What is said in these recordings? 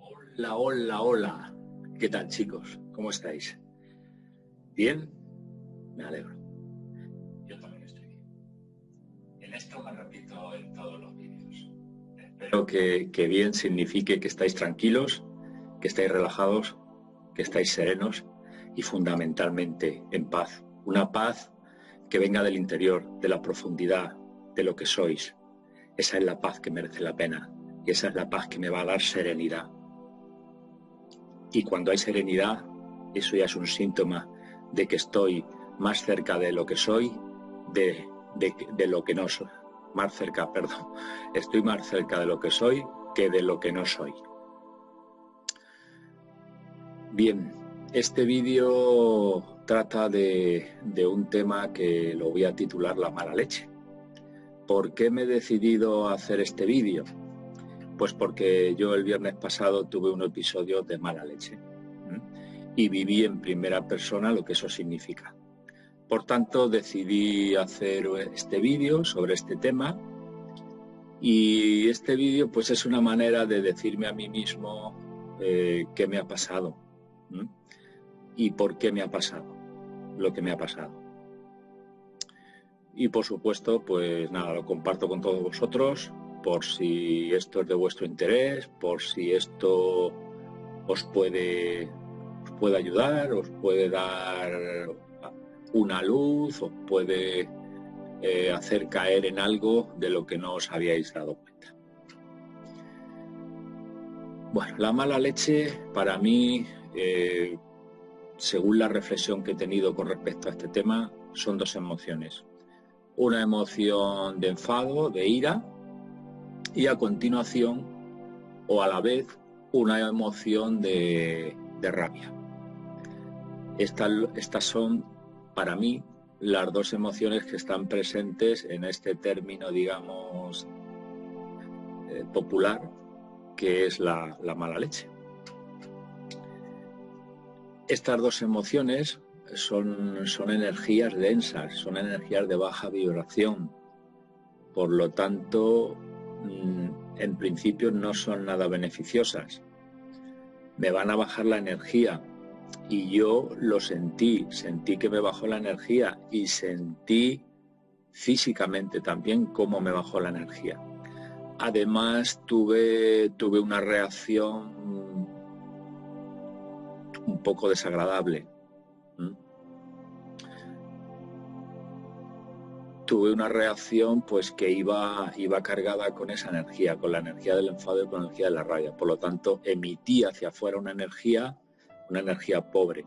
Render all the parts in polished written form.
Hola, hola, hola. ¿Qué tal, chicos? ¿Cómo estáis? ¿Bien? Me alegro. Yo también estoy bien. En esto me repito en todos los vídeos. Espero que bien signifique que estáis tranquilos, que estáis relajados, que estáis serenos y fundamentalmente en paz. Una paz que venga del interior, de la profundidad, de lo que sois. Esa es la paz que merece la pena y esa es la paz que me va a dar serenidad. Y cuando hay serenidad, eso ya es un síntoma de que estoy más cerca de lo que soy, de lo que no soy. Más cerca, perdón. Estoy más cerca de lo que soy que de lo que no soy. Bien, este vídeo trata de un tema que lo voy a titular La mala leche. ¿Por qué me he decidido a hacer este vídeo? Pues porque yo el viernes pasado tuve un episodio de mala leche y viví en primera persona lo que eso significa. Por tanto, decidí hacer este vídeo sobre este tema y este vídeo pues es una manera de decirme a mí mismo qué me ha pasado y por qué me ha pasado lo que me ha pasado. Y por supuesto, pues nada, lo comparto con todos vosotros por si esto es de vuestro interés, por si esto os puede ayudar, os puede dar una luz, os puede hacer caer en algo de lo que no os habíais dado cuenta. Bueno, la mala leche para mí, según la reflexión que he tenido con respecto a este tema, son dos emociones. Una emoción de enfado, de ira, y a continuación, o a la vez, una emoción de rabia. Estas son, para mí, las dos emociones que están presentes en este término, digamos, popular, que es la mala leche. Estas dos emociones son energías densas, son energías de baja vibración. Por lo tanto, en principio no son nada beneficiosas. Me van a bajar la energía. Y yo lo sentí que me bajó la energía y sentí físicamente también cómo me bajó la energía. Además tuve una reacción un poco desagradable. Tuve una reacción pues que iba cargada con esa energía, con la energía del enfado y con la energía de la rabia. Por lo tanto, emití hacia afuera una energía pobre.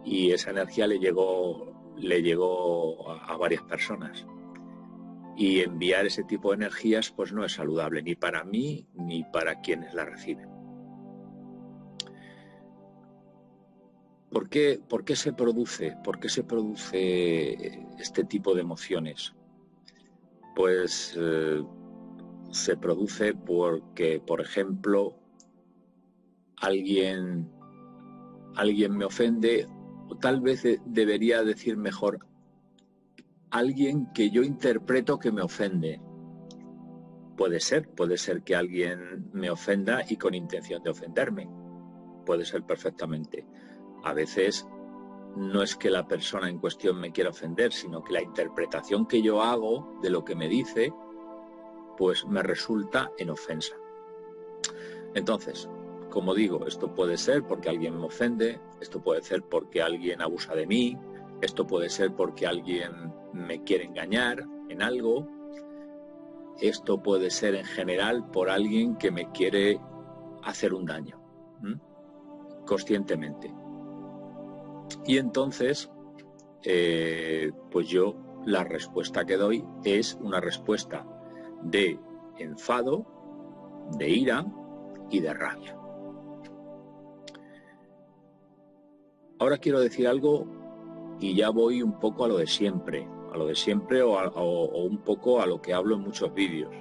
Y esa energía le llegó a varias personas. Y enviar ese tipo de energías pues no es saludable, ni para mí ni para quienes la reciben. ¿Por qué se produce este tipo de emociones? Pues se produce porque, por ejemplo, alguien me ofende, o tal vez debería decir mejor, alguien que yo interpreto que me ofende. Puede ser que alguien me ofenda y con intención de ofenderme. Puede ser perfectamente. A veces no es que la persona en cuestión me quiera ofender, sino que la interpretación que yo hago de lo que me dice, pues me resulta en ofensa. Entonces, como digo, esto puede ser porque alguien me ofende, esto puede ser porque alguien abusa de mí, esto puede ser porque alguien me quiere engañar en algo, esto puede ser en general por alguien que me quiere hacer un daño, conscientemente. Y entonces, pues yo la respuesta que doy es una respuesta de enfado, de ira y de rabia. Ahora quiero decir algo y ya voy un poco a lo de siempre o un poco a lo que hablo en muchos vídeos.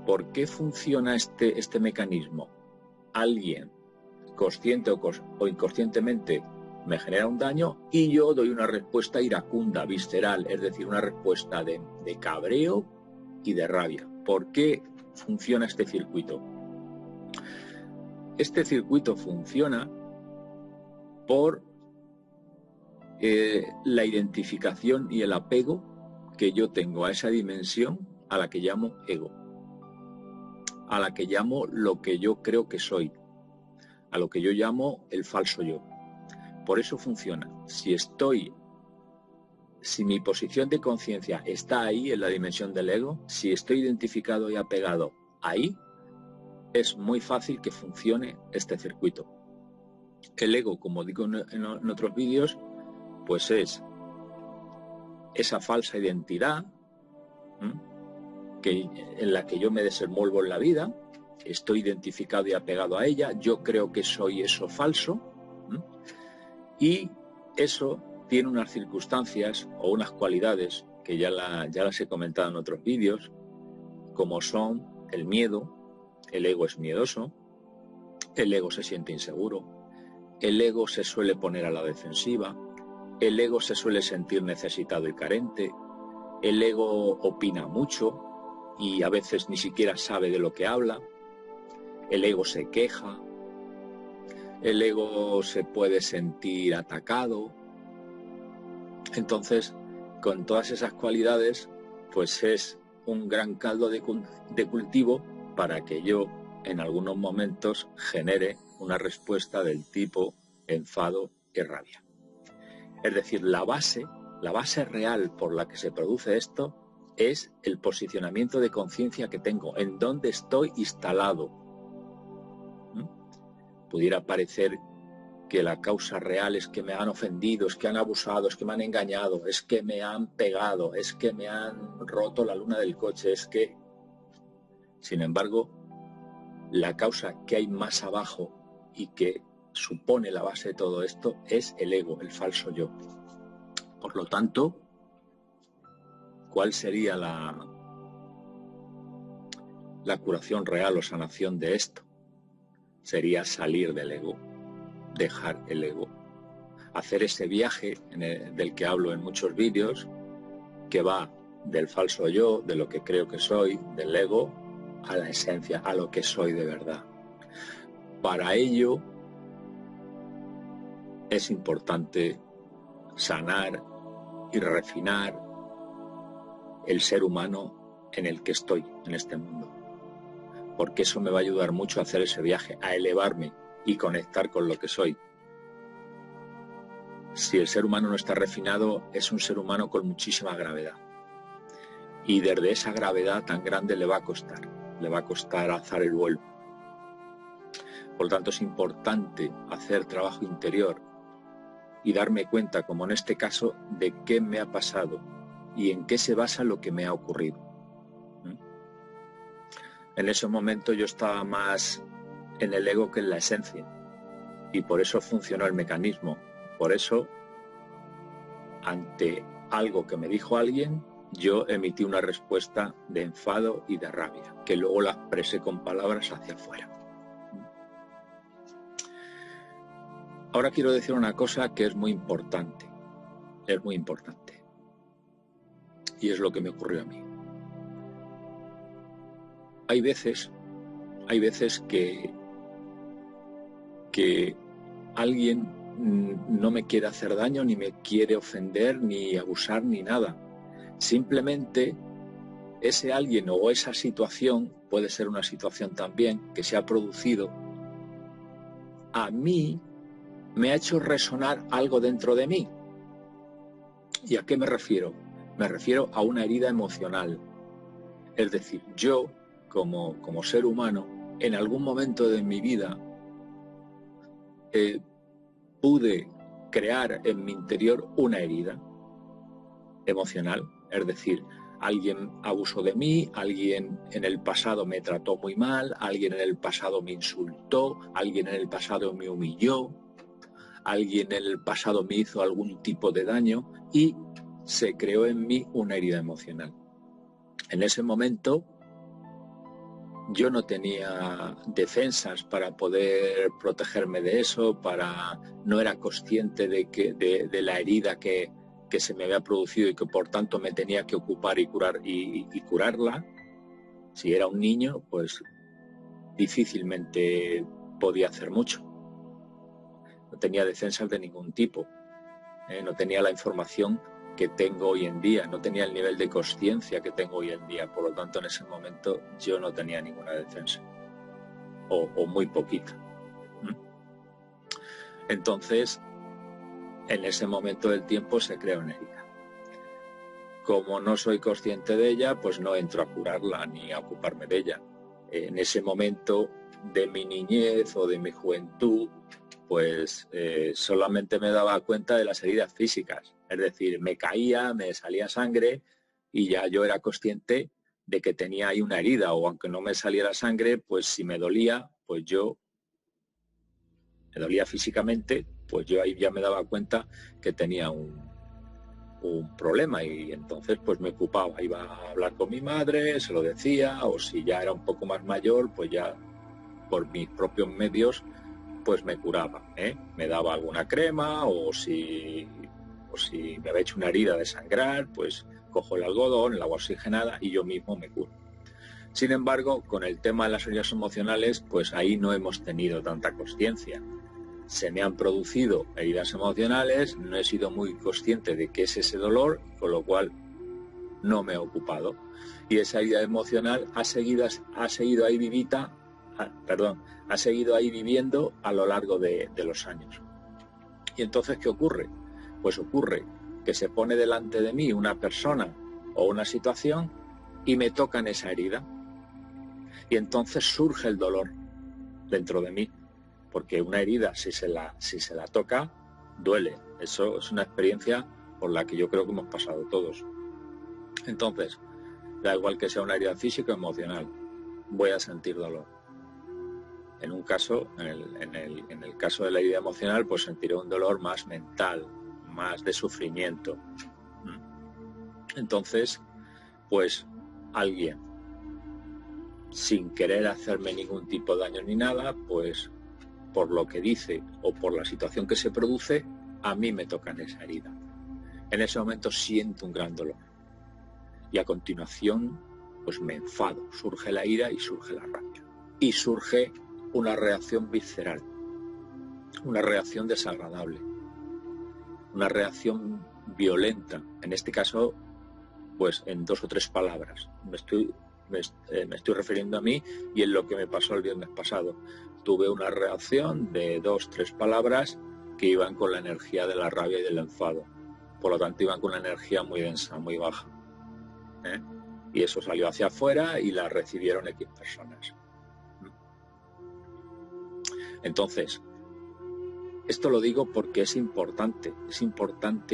¿Por qué funciona este mecanismo? Alguien, consciente o inconscientemente, me genera un daño y yo doy una respuesta iracunda, visceral, es decir, una respuesta de cabreo y de rabia. ¿Por qué funciona este circuito? Este circuito funciona por la identificación y el apego que yo tengo a esa dimensión a la que llamo ego, a la que llamo lo que yo creo que soy, a lo que yo llamo el falso yo. Por eso funciona. Si mi posición de conciencia está ahí en la dimensión del ego, si estoy identificado y apegado ahí, es muy fácil que funcione este circuito. El ego, como digo en otros vídeos, pues es esa falsa identidad en la que yo me desenvuelvo en la vida, estoy identificado y apegado a ella, yo creo que soy eso falso, y eso tiene unas circunstancias o unas cualidades que ya las he comentado en otros vídeos, como son el miedo. El ego es miedoso, el ego se siente inseguro, el ego se suele poner a la defensiva, el ego se suele sentir necesitado y carente, el ego opina mucho y a veces ni siquiera sabe de lo que habla, el ego se queja, el ego se puede sentir atacado. Entonces, con todas esas cualidades, pues es un gran caldo de cultivo para que yo en algunos momentos genere una respuesta del tipo enfado y rabia. Es decir, la base real por la que se produce esto es el posicionamiento de conciencia que tengo, en dónde estoy instalado. Pudiera parecer que la causa real es que me han ofendido, es que han abusado, es que me han engañado, es que me han pegado, es que me han roto la luna del coche, es que... Sin embargo, la causa que hay más abajo y que supone la base de todo esto es el ego, el falso yo. Por lo tanto, ¿cuál sería la curación real o sanación de esto? Sería salir del ego, dejar el ego, hacer ese viaje del que hablo en muchos vídeos, que va del falso yo, de lo que creo que soy, del ego, a la esencia, a lo que soy de verdad. Para ello es importante sanar y refinar el ser humano en el que estoy en este mundo, porque eso me va a ayudar mucho a hacer ese viaje, a elevarme y conectar con lo que soy. Si el ser humano no está refinado, es un ser humano con muchísima gravedad, y desde esa gravedad tan grande le va a costar alzar el vuelo. Por lo tanto, es importante hacer trabajo interior y darme cuenta, como en este caso, de qué me ha pasado y en qué se basa lo que me ha ocurrido. En ese momento yo estaba más en el ego que en la esencia, y por eso funcionó el mecanismo. Por eso, ante algo que me dijo alguien, yo emití una respuesta de enfado y de rabia, que luego la expresé con palabras hacia afuera. Ahora quiero decir una cosa que es muy importante, y es lo que me ocurrió a mí. Hay veces que alguien no me quiere hacer daño, ni me quiere ofender, ni abusar, ni nada. Simplemente ese alguien o esa situación, puede ser una situación también que se ha producido, a mí me ha hecho resonar algo dentro de mí. ¿Y a qué me refiero? Me refiero a una herida emocional. Es decir, yo, como ser humano, en algún momento de mi vida pude crear en mi interior una herida emocional. Es decir, alguien abusó de mí, alguien en el pasado me trató muy mal, alguien en el pasado me insultó, alguien en el pasado me humilló, alguien en el pasado me hizo algún tipo de daño y se creó en mí una herida emocional. En ese momento yo no tenía defensas para poder protegerme de eso, no era consciente de la herida que se me había producido y que por tanto me tenía que ocupar y curarla. Si era un niño, pues difícilmente podía hacer mucho. No tenía defensas de ningún tipo. No tenía la información que tengo hoy en día, no tenía el nivel de consciencia que tengo hoy en día. Por lo tanto, en ese momento yo no tenía ninguna defensa, o muy poquita. Entonces, en ese momento del tiempo se crea una herida. Como no soy consciente de ella, pues no entro a curarla ni a ocuparme de ella. En ese momento de mi niñez o de mi juventud, pues solamente me daba cuenta de las heridas físicas. Es decir, me caía, me salía sangre y ya yo era consciente de que tenía ahí una herida, o aunque no me saliera sangre, pues si me dolía, pues yo me dolía físicamente, pues yo ahí ya me daba cuenta que tenía un problema, y entonces pues me ocupaba, iba a hablar con mi madre, se lo decía, o si ya era un poco más mayor, pues ya por mis propios medios pues me curaba, me daba alguna crema, o si me había hecho una herida de sangrar, pues cojo el algodón, el agua oxigenada y yo mismo me curo. Sin embargo, con el tema de las heridas emocionales, pues ahí no hemos tenido tanta consciencia. Se me han producido heridas emocionales, no he sido muy consciente de qué es ese dolor, con lo cual no me he ocupado. Y esa herida emocional ha seguido ahí viviendo a lo largo de los años. Y entonces, ¿qué ocurre? Pues ocurre que se pone delante de mí una persona o una situación y me tocan esa herida. Y entonces surge el dolor dentro de mí. Porque una herida, si se la toca, duele. Eso es una experiencia por la que yo creo que hemos pasado todos. Entonces, da igual que sea una herida física o emocional, voy a sentir dolor. En un caso, en el caso de la herida emocional, pues sentiré un dolor más mental, más de sufrimiento. Entonces, pues alguien, sin querer hacerme ningún tipo de daño ni nada, pues por lo que dice o por la situación que se produce, a mí me tocan esa herida. En ese momento siento un gran dolor. Y a continuación, pues me enfado. Surge la ira y surge la rabia. Y surge una reacción visceral. Una reacción desagradable. Una reacción violenta. En este caso, pues en 2 o 3 palabras. Me estoy refiriendo a mí y en lo que me pasó el viernes pasado. Tuve una reacción de 2 o 3 palabras que iban con la energía de la rabia y del enfado. Por lo tanto, iban con una energía muy densa, muy baja. Y eso salió hacia afuera y la recibieron X personas. Entonces, esto lo digo porque es importante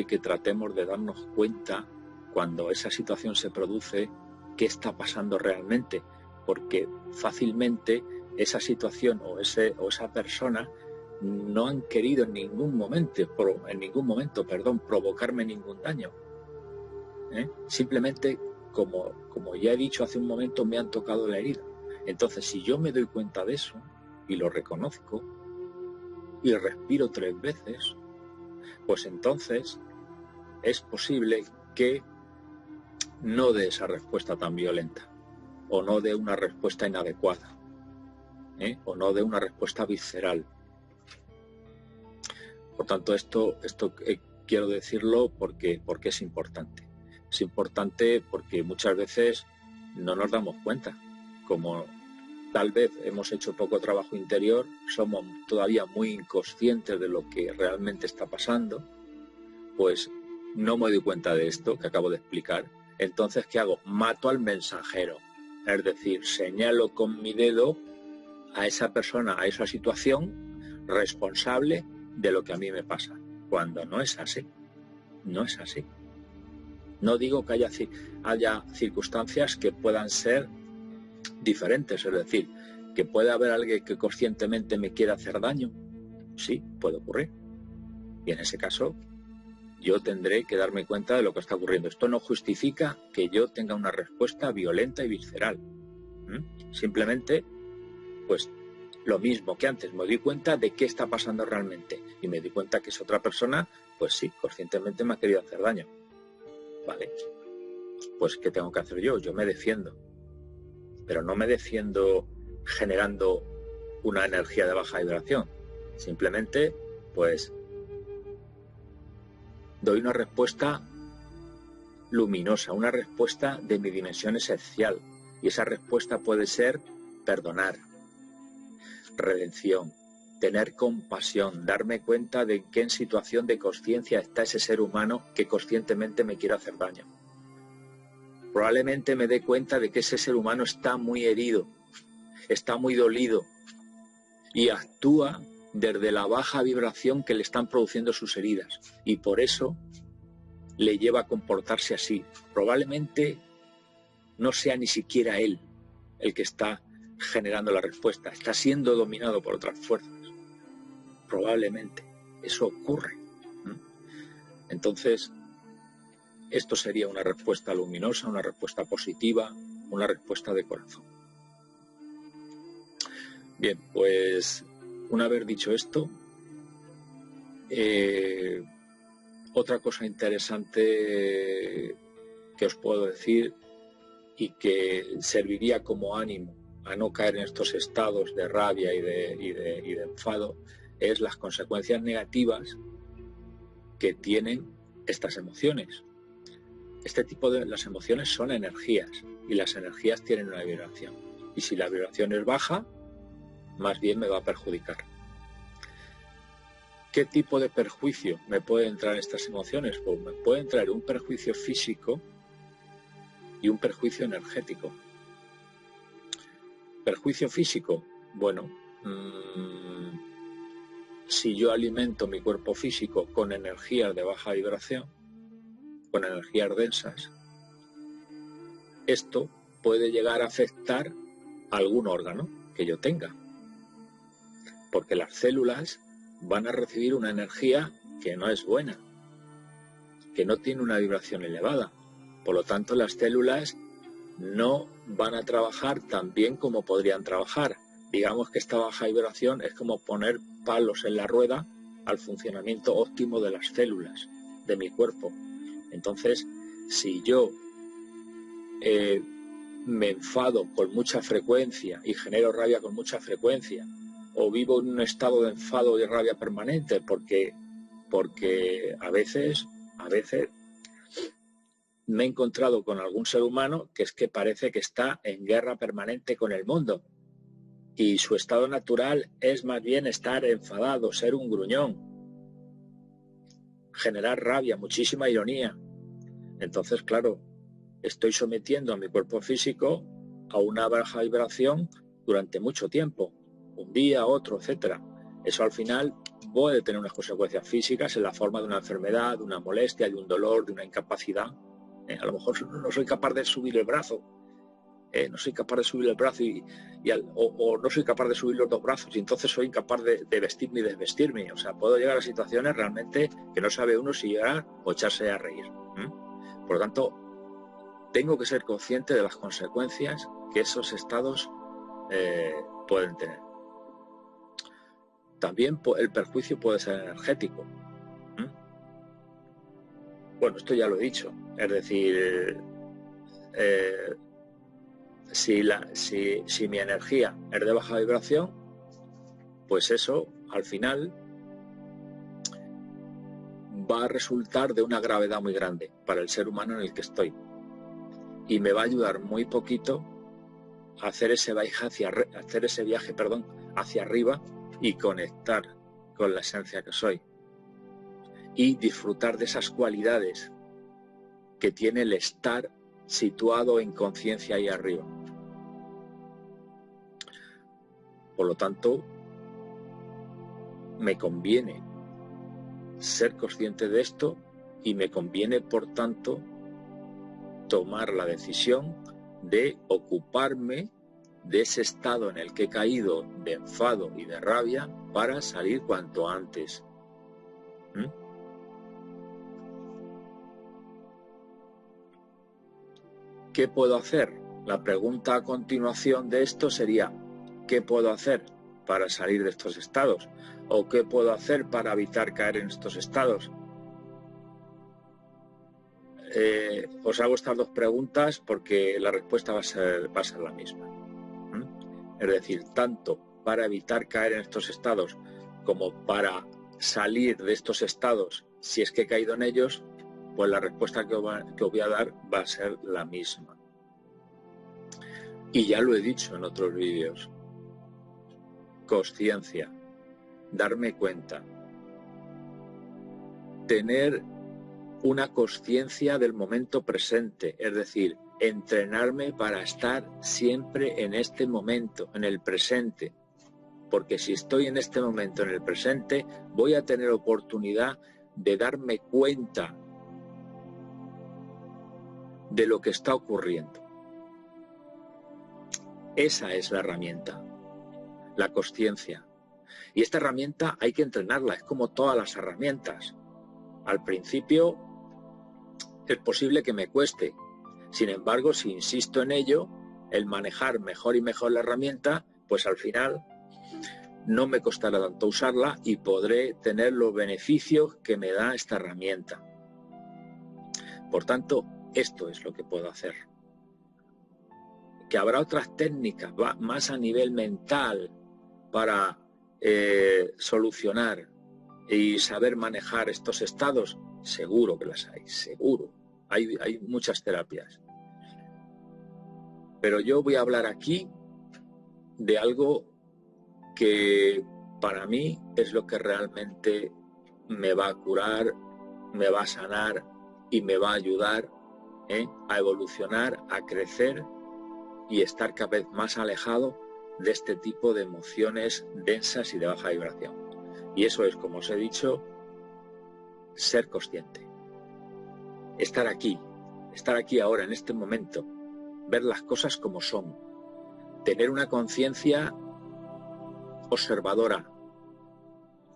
que tratemos de darnos cuenta cuando esa situación se produce, qué está pasando realmente, porque fácilmente esa situación o esa persona no han querido en ningún momento provocarme ningún daño. Simplemente, como ya he dicho hace un momento, me han tocado la herida. Entonces, si yo me doy cuenta de eso y lo reconozco y respiro 3 veces, pues entonces es posible que no dé esa respuesta tan violenta, o no dé una respuesta inadecuada, o no dé una respuesta visceral. Por tanto, esto quiero decirlo porque es importante. Es importante porque muchas veces no nos damos cuenta. Como tal vez hemos hecho poco trabajo interior, somos todavía muy inconscientes de lo que realmente está pasando, pues no me doy cuenta de esto que acabo de explicar. Entonces, ¿qué hago? Mato al mensajero. Es decir, señalo con mi dedo a esa persona, a esa situación responsable de lo que a mí me pasa, cuando no es así. No es así. No digo que haya circunstancias que puedan ser diferentes, es decir, que puede haber alguien que conscientemente me quiera hacer daño. Sí, puede ocurrir. Y en ese caso, yo tendré que darme cuenta de lo que está ocurriendo. Esto no justifica que yo tenga una respuesta violenta y visceral. Simplemente, pues, lo mismo que antes, me doy cuenta de qué está pasando realmente. Y me doy cuenta que es otra persona, pues sí, conscientemente me ha querido hacer daño. Vale. Pues, ¿qué tengo que hacer yo? Yo me defiendo. Pero no me defiendo generando una energía de baja vibración. Simplemente, pues, doy una respuesta luminosa, una respuesta de mi dimensión esencial. Y esa respuesta puede ser perdonar, redención, tener compasión, darme cuenta de en qué situación de consciencia está ese ser humano que conscientemente me quiere hacer daño. Probablemente me dé cuenta de que ese ser humano está muy herido, está muy dolido y actúa desde la baja vibración que le están produciendo sus heridas, y por eso le lleva a comportarse así. Probablemente no sea ni siquiera él el que está generando la respuesta, está siendo dominado por otras fuerzas. Probablemente eso ocurre. Entonces, esto sería una respuesta luminosa, una respuesta positiva, una respuesta de corazón. Bien, pues una vez dicho esto, otra cosa interesante que os puedo decir y que serviría como ánimo a no caer en estos estados de rabia y de enfado es las consecuencias negativas que tienen estas emociones. Este tipo de las emociones son energías y las energías tienen una vibración. Y si la vibración es baja, más bien me va a perjudicar. ¿Qué tipo de perjuicio me puede entrar en estas emociones? Pues me puede entrar un perjuicio físico y un perjuicio energético. Perjuicio físico, bueno, si yo alimento mi cuerpo físico con energías de baja vibración, con energías densas, esto puede llegar a afectar a algún órgano que yo tenga, porque las células van a recibir una energía que no es buena, que no tiene una vibración elevada. Por lo tanto, las células no van a trabajar tan bien como podrían trabajar. Digamos que esta baja vibración es como poner palos en la rueda al funcionamiento óptimo de las células de mi cuerpo. Entonces, si yo me enfado con mucha frecuencia y genero rabia con mucha frecuencia, o vivo en un estado de enfado y rabia permanente, porque a veces me he encontrado con algún ser humano que es que parece que está en guerra permanente con el mundo, y su estado natural es más bien estar enfadado, ser un gruñón, generar rabia, muchísima ironía. Entonces, claro, estoy sometiendo a mi cuerpo físico a una baja vibración durante mucho tiempo, un día, otro, etcétera. Eso al final puede tener unas consecuencias físicas en la forma de una enfermedad, de una molestia, de un dolor, de una incapacidad. A lo mejor no soy capaz de subir el brazo, no soy capaz de subir el brazo o no soy capaz de subir los dos brazos, y entonces soy incapaz de vestirme y desvestirme. O sea, puedo llegar a situaciones realmente que no sabe uno si llorar o echarse a reír. Por lo tanto, tengo que ser consciente de las consecuencias que esos estados pueden tener. También el perjuicio puede ser energético. Bueno, esto ya lo he dicho. Es decir, si mi energía es de baja vibración, pues eso al final va a resultar de una gravedad muy grande para el ser humano en el que estoy, y me va a ayudar muy poquito a hacer ese viaje hacia arriba y conectar con la esencia que soy y disfrutar de esas cualidades que tiene el estar situado en conciencia ahí arriba. Por lo tanto, me conviene ser consciente de esto, y me conviene, por tanto, tomar la decisión de ocuparme de ese estado en el que he caído de enfado y de rabia para salir cuanto antes. ¿Qué puedo hacer? La pregunta a continuación de esto sería: ¿qué puedo hacer para salir de estos estados? ¿O qué puedo hacer para evitar caer en estos estados? Os hago estas dos preguntas porque la respuesta va a ser la misma. Es decir, tanto para evitar caer en estos estados como para salir de estos estados si es que he caído en ellos, pues la respuesta que os voy a dar va a ser la misma. Y ya lo he dicho en otros vídeos. Consciencia, darme cuenta, tener una consciencia del momento presente, es decir, entrenarme para estar siempre en este momento, en el presente. Porque si estoy en este momento, en el presente, voy a tener oportunidad de darme cuenta de lo que está ocurriendo. Esa es la herramienta, la consciencia. Y esta herramienta hay que entrenarla, es como todas las herramientas. Al principio es posible que me cueste. Sin embargo, si insisto en ello, el manejar mejor y mejor la herramienta, pues al final no me costará tanto usarla y podré tener los beneficios que me da esta herramienta. Por tanto, esto es lo que puedo hacer. Que habrá otras técnicas más a nivel mental para solucionar y saber manejar estos estados, seguro que las hay, seguro. Hay muchas terapias. Pero yo voy a hablar aquí de algo que para mí es lo que realmente me va a curar, me va a sanar y me va a ayudar a evolucionar, a crecer y estar cada vez más alejado de este tipo de emociones densas y de baja vibración. Y eso es, como os he dicho, ser consciente. Estar aquí ahora, en este momento, ver las cosas como son, tener una conciencia observadora,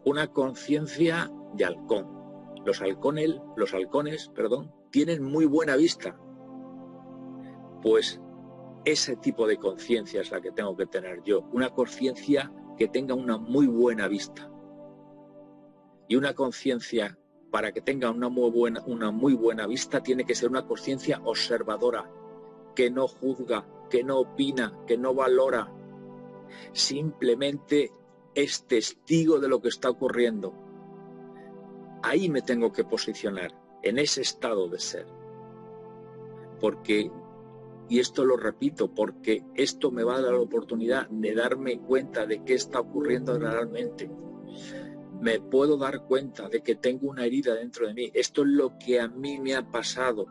una conciencia de halcón. Los halcones, tienen muy buena vista. Pues ese tipo de conciencia es la que tengo que tener yo, una conciencia que tenga una muy buena vista. Y una conciencia, para que tenga una muy buena vista, tiene que ser una conciencia observadora, que no juzga, que no opina, que no valora, simplemente es testigo de lo que está ocurriendo. Ahí me tengo que posicionar, en ese estado de ser. Porque, y esto lo repito, porque esto me va a dar la oportunidad de darme cuenta de qué está ocurriendo realmente. Me puedo dar cuenta de que tengo una herida dentro de mí. Esto es lo que a mí me ha pasado.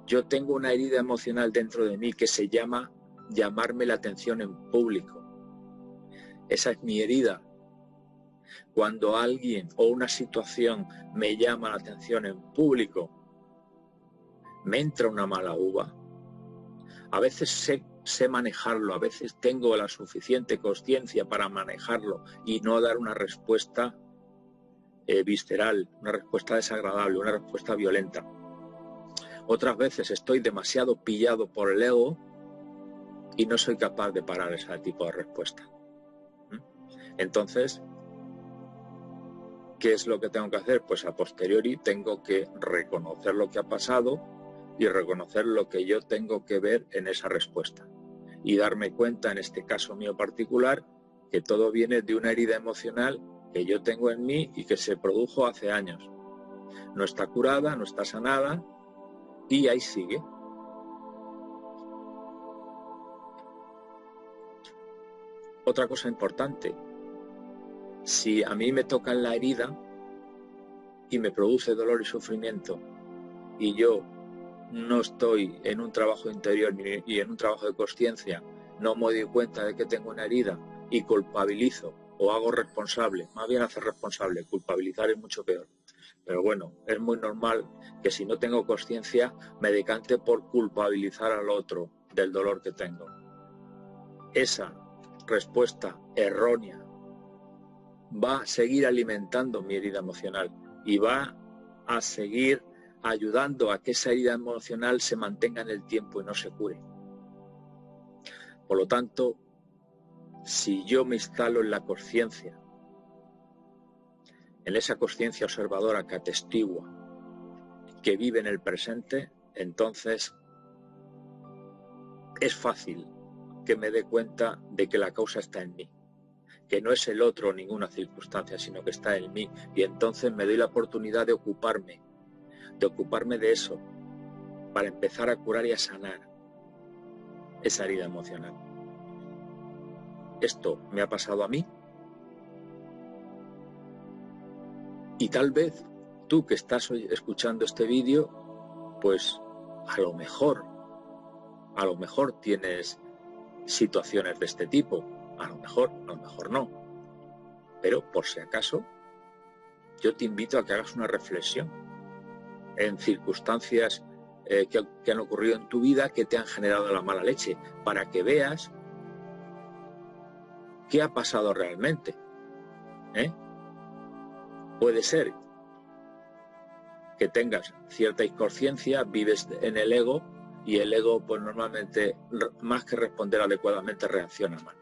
Yo tengo una herida emocional dentro de mí que se llama llamarme la atención en público. Esa es mi herida. Cuando alguien o una situación me llama la atención en público, me entra una mala uva. A veces sé manejarlo, a veces tengo la suficiente consciencia para manejarlo y no dar una respuesta visceral, una respuesta desagradable, una respuesta violenta. Otras veces estoy demasiado pillado por el ego y no soy capaz de parar ese tipo de respuesta. Entonces, ¿qué es lo que tengo que hacer? Pues a posteriori tengo que reconocer lo que ha pasado y reconocer lo que yo tengo que ver en esa respuesta. Y darme cuenta, en este caso mío particular, que todo viene de una herida emocional que yo tengo en mí y que se produjo hace años. No está curada, no está sanada y ahí sigue. Otra cosa importante, si a mí me toca en la herida y me produce dolor y sufrimiento y yo no estoy en un trabajo interior y en un trabajo de consciencia, no me doy cuenta de que tengo una herida y culpabilizo o hago responsable, más bien hacer responsable, culpabilizar es mucho peor. Pero bueno, es muy normal que si no tengo consciencia me decante por culpabilizar al otro del dolor que tengo. Esa respuesta errónea va a seguir alimentando mi herida emocional y va a seguir ayudando a que esa herida emocional se mantenga en el tiempo y no se cure. Por lo tanto, si yo me instalo en la consciencia, en esa consciencia observadora que atestigua, que vive en el presente, entonces es fácil que me dé cuenta de que la causa está en mí. que no es el otro ninguna circunstancia, sino que está en mí. Y entonces me doy la oportunidad de ocuparme de eso, para empezar a curar y a sanar esa herida emocional. Esto me ha pasado a mí, y tal vez tú que estás hoy escuchando este vídeo, pues a lo mejor tienes situaciones de este tipo, a lo mejor no, pero por si acaso yo te invito a que hagas una reflexión en circunstancias que han ocurrido en tu vida que te han generado la mala leche, para que veas qué ha pasado realmente. Puede ser que tengas cierta inconsciencia, vives en el ego, y el ego pues normalmente, más que responder adecuadamente, reacciona mal.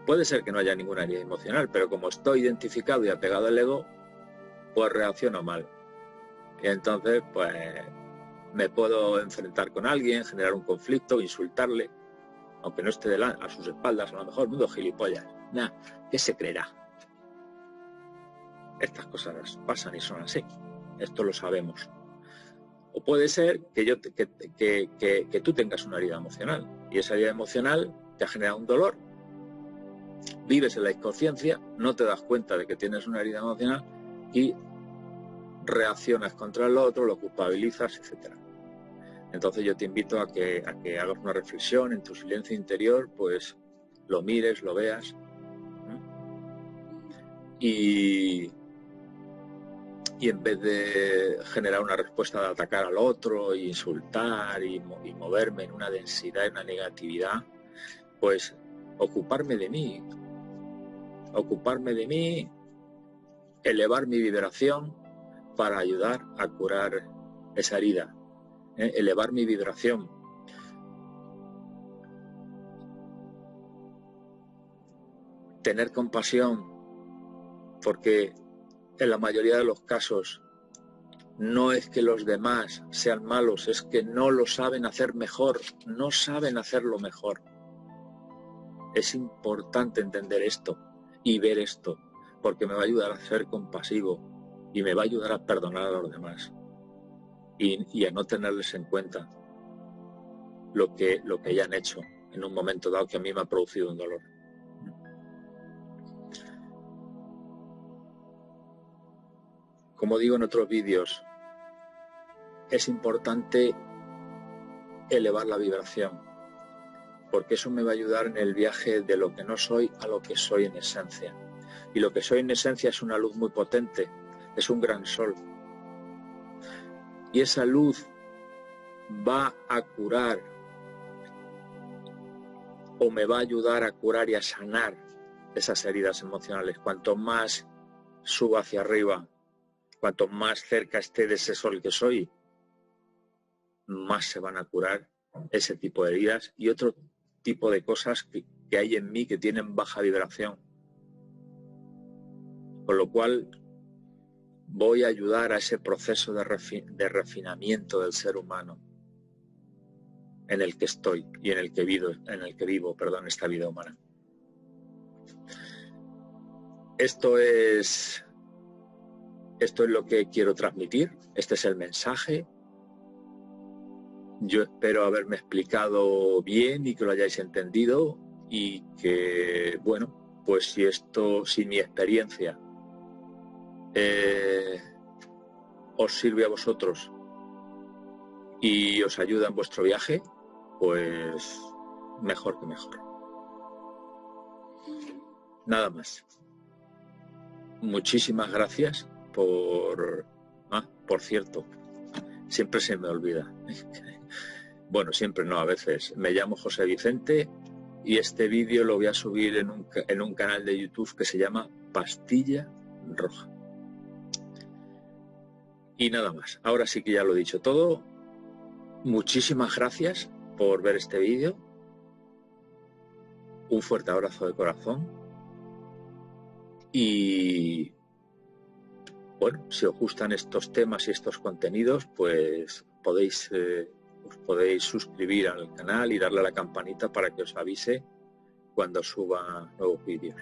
Puede ser que no haya ninguna herida emocional, pero como estoy identificado y apegado al ego, pues reacciono mal. Y entonces pues me puedo enfrentar con alguien, generar un conflicto, insultarle, aunque no esté a sus espaldas, a lo mejor, menudo gilipollas. Nah, ¿qué se creerá? Estas cosas pasan y son así. Esto lo sabemos. O puede ser que tú tengas una herida emocional, y esa herida emocional te ha generado un dolor. Vives en la inconsciencia, no te das cuenta de que tienes una herida emocional y reaccionas contra el otro, lo culpabilizas, etc. Entonces yo te invito a que hagas una reflexión en tu silencio interior, pues lo mires, lo veas, y en vez de generar una respuesta de atacar al otro, e insultar y moverme en una densidad, en una negatividad, pues ocuparme de mí, elevar mi vibración para ayudar a curar esa herida, elevar mi vibración. Tener compasión, porque en la mayoría de los casos no es que los demás sean malos, es que no lo saben hacer mejor, no saben hacerlo mejor. Es importante entender esto y ver esto, porque me va a ayudar a ser compasivo y me va a ayudar a perdonar a los demás y a no tenerles en cuenta lo que hayan hecho en un momento dado que a mí me ha producido un dolor. Como digo en otros vídeos, es importante elevar la vibración, porque eso me va a ayudar en el viaje de lo que no soy a lo que soy en esencia. Y lo que soy en esencia es una luz muy potente, es un gran sol. Y esa luz va a curar, o me va a ayudar a curar y a sanar esas heridas emocionales. Cuanto más suba hacia arriba, cuanto más cerca esté de ese sol que soy, más se van a curar ese tipo de heridas y otro tipo de cosas que hay en mí que tienen baja vibración. Con lo cual voy a ayudar a ese proceso de refinamiento del ser humano en el que estoy y en el que vivo, esta vida humana. Esto es lo que quiero transmitir, este es el mensaje. Yo espero haberme explicado bien y que lo hayáis entendido, y que, bueno, pues si mi experiencia os sirve a vosotros y os ayuda en vuestro viaje, pues mejor que mejor. Nada más. Muchísimas gracias por cierto, siempre se me olvida. Bueno, siempre no, a veces. Me llamo José Vicente y este vídeo lo voy a subir en un canal de YouTube que se llama Pastilla Roja. Y nada más. Ahora sí que ya lo he dicho todo. Muchísimas gracias por ver este vídeo. Un fuerte abrazo de corazón. Y bueno, si os gustan estos temas y estos contenidos, pues os podéis suscribir al canal y darle a la campanita para que os avise cuando suba nuevos vídeos.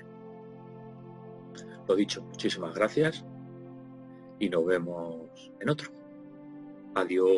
Lo dicho, muchísimas gracias y nos vemos en otro. Adiós.